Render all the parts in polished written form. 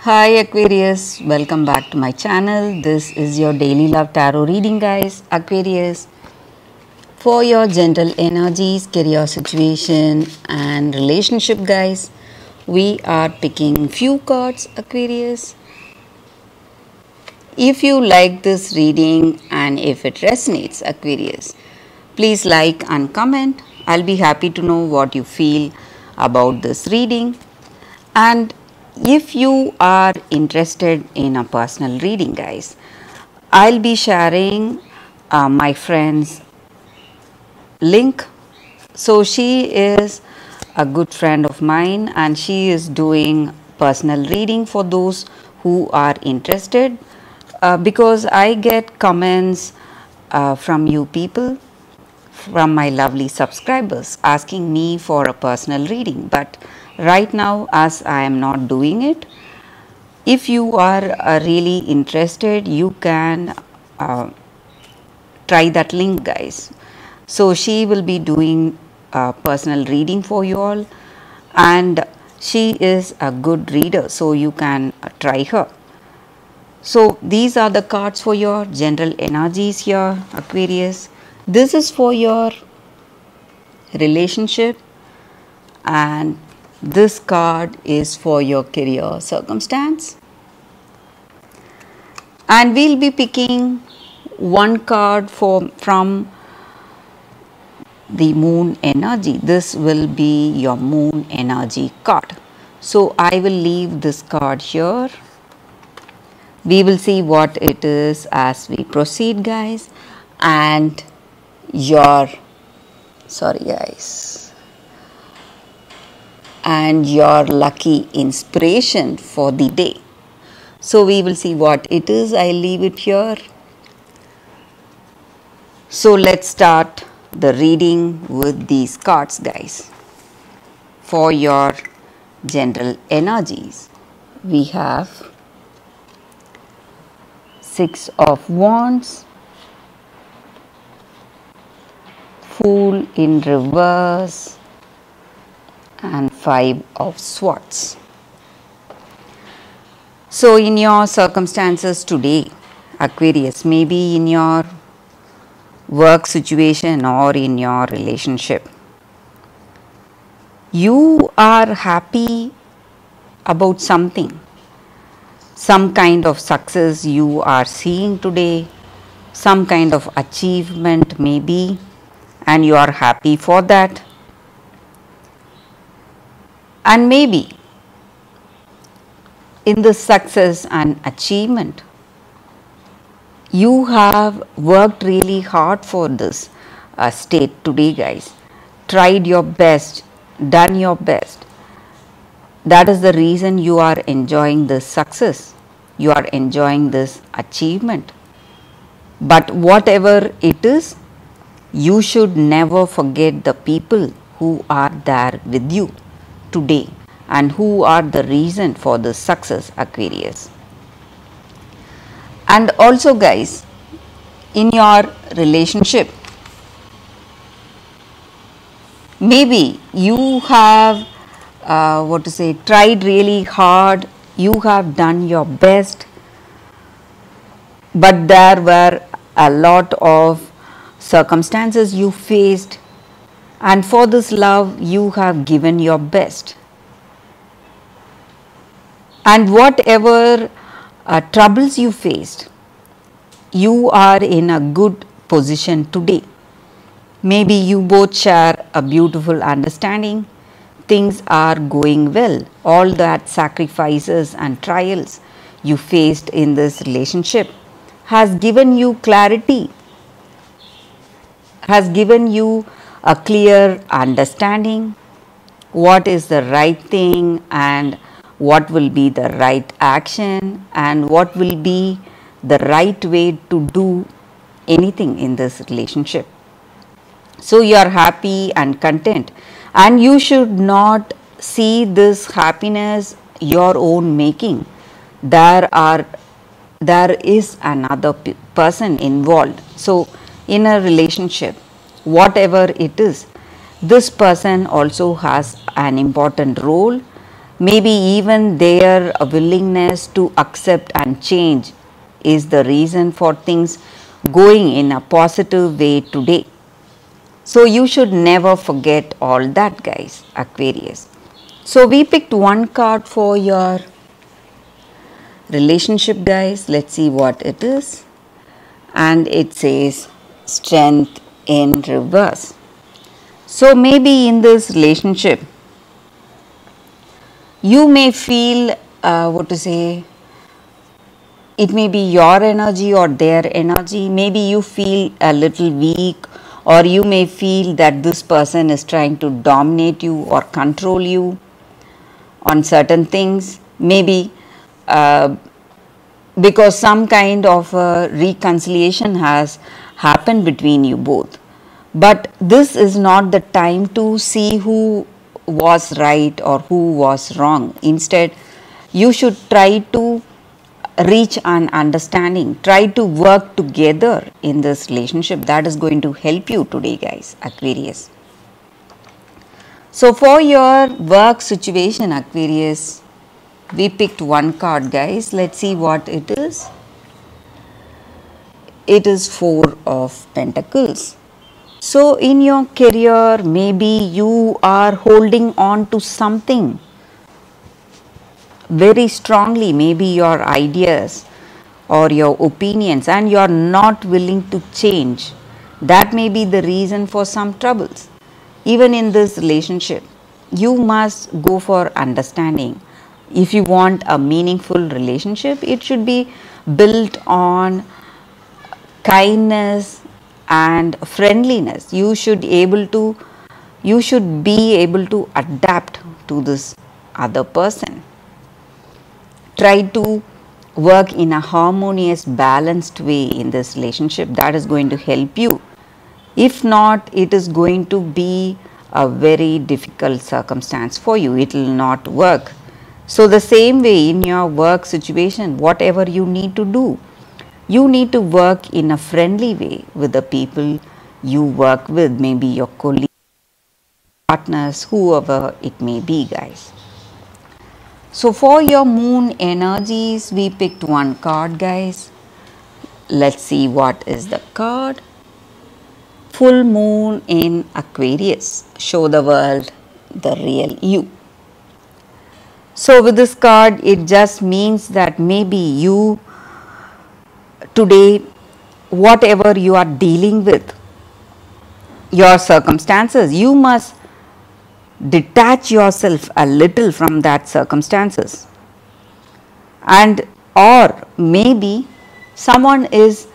Hi Aquarius, welcome back to my channel. This is your daily love tarot reading, guys. Aquarius, for your general energies, career situation and relationship, guys, we are picking few cards, Aquarius. If you like this reading and if it resonates, Aquarius, please like and comment. I'll be happy to know what you feel about this reading. And if you are interested in a personal reading, guys, I'll be sharing my friend's link. So she is a good friend of mine and she is doing personal reading for those who are interested, because I get comments from you people, from my lovely subscribers, asking me for a personal reading. But right now, as I am not doing it, if you are really interested, you can try that link, guys. So she will be doing a personal reading for you all, and she is a good reader, so you can try her. So these are the cards for your general energies here, Aquarius. This is for your relationship, and this card is for your career circumstance. And we'll be picking one card from the moon energy. This will be your moon energy card. So I will leave this card here. We will see what it is as we proceed, guys. And your lucky inspiration for the day. So we will see what it is. I'll leave it here. So let's start the reading with these cards, guys. For your general energies, we have Six of Wands, Fool in reverse, and Five of Swords. So in your circumstances today, Aquarius, maybe in your work situation or in your relationship, you are happy about something, some kind of success you are seeing today, some kind of achievement maybe, and you are happy for that. And maybe in this success and achievement, you have worked really hard for this state today, guys. Tried your best, done your best. That is the reason you are enjoying this success. You are enjoying this achievement. But whatever it is, you should never forget the people who are there with you today and who are the reason for this success, Aquarius. And also, guys, in your relationship, maybe you have tried really hard, you have done your best, but there were a lot of circumstances you faced, and for this love you have given your best. And whatever troubles you faced, you are in a good position today. Maybe you both share a beautiful understanding. Things are going well. All that sacrifices and trials you faced in this relationship has given you clarity, has given you a clear understanding what is the right thing and what will be the right action and what will be the right way to do anything in this relationship. So you are happy and content, and you should not see this happiness your own making. There is another person involved. So in a relationship, whatever it is, this person also has an important role. maybe even their willingness to accept and change is the reason for things going in a positive way today. So you should never forget all that, guys, Aquarius. So we picked one card for your relationship, guys. Let's see what it is. And it says strength in reverse. So maybe in this relationship, you may feel it may be your energy or their energy. Maybe you feel a little weak, or you may feel that this person is trying to dominate you or control you on certain things. Maybe because some kind of reconciliation has happened between you both. But this is not the time to see who was right or who was wrong. Instead, you should try to reach an understanding, try to work together in this relationship. That is going to help you today, guys, Aquarius. So for your work situation, Aquarius, we picked one card, guys. Let's see what it is. It is Four of Pentacles. So in your career, maybe you are holding on to something very strongly, maybe your ideas or your opinions, and you are not willing to change. That may be the reason for some troubles. Even in this relationship, you must go for understanding. If you want a meaningful relationship, it should be built on kindness and friendliness. You should be able to adapt to this other person. Try to work in a harmonious, balanced way in this relationship. That is going to help you. If not, it is going to be a very difficult circumstance for you. It will not work. So the same way in your work situation, whatever you need to do, you need to work in a friendly way with the people you work with, maybe your colleagues, partners, whoever it may be, guys. So for your moon energies, we picked one card, guys. Let's see what is the card. Full moon in Aquarius. Show the world the real you. So with this card, it just means that maybe you today, whatever you are dealing with, your circumstances, you must detach yourself a little from that circumstances. And or maybe someone is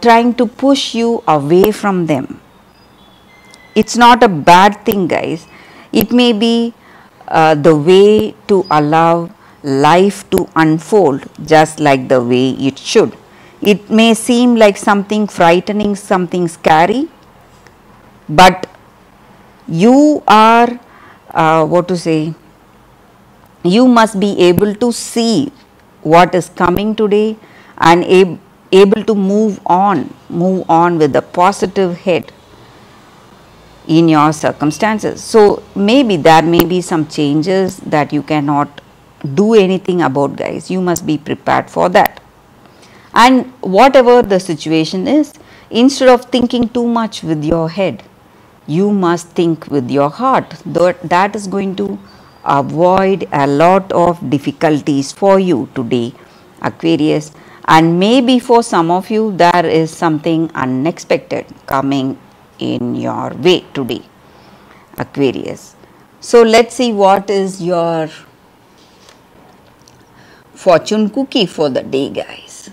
trying to push you away from them. It's not a bad thing, guys. It may be the way to allow life to unfold just like the way it should. It may seem like something frightening, something scary, but you are you must be able to see what is coming today and able to move on with a positive head in your circumstances. So maybe there may be some changes that you cannot do anything about, guys. You must be prepared for that. And whatever the situation is, instead of thinking too much with your head, you must think with your heart. That is going to avoid a lot of difficulties for you today, Aquarius. And maybe for some of you, there is something unexpected coming in your way today, Aquarius. So let's see what is your fortune cookie for the day, guys.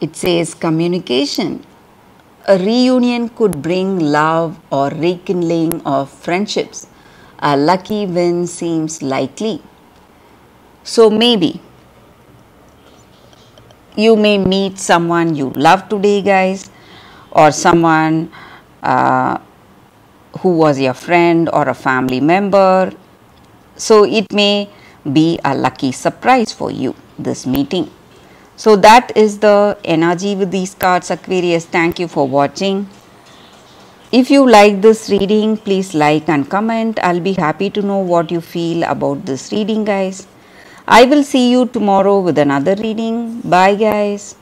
It says communication. A reunion could bring love or rekindling of friendships. A lucky win seems likely. So maybe you may meet someone you love today, guys, or someone who was your friend or a family member. So it may be a lucky surprise for you, this meeting. So that is the energy with these cards, Aquarius. Thank you for watching. If you like this reading, please like and comment. I'll be happy to know what you feel about this reading, guys. I will see you tomorrow with another reading. Bye, guys.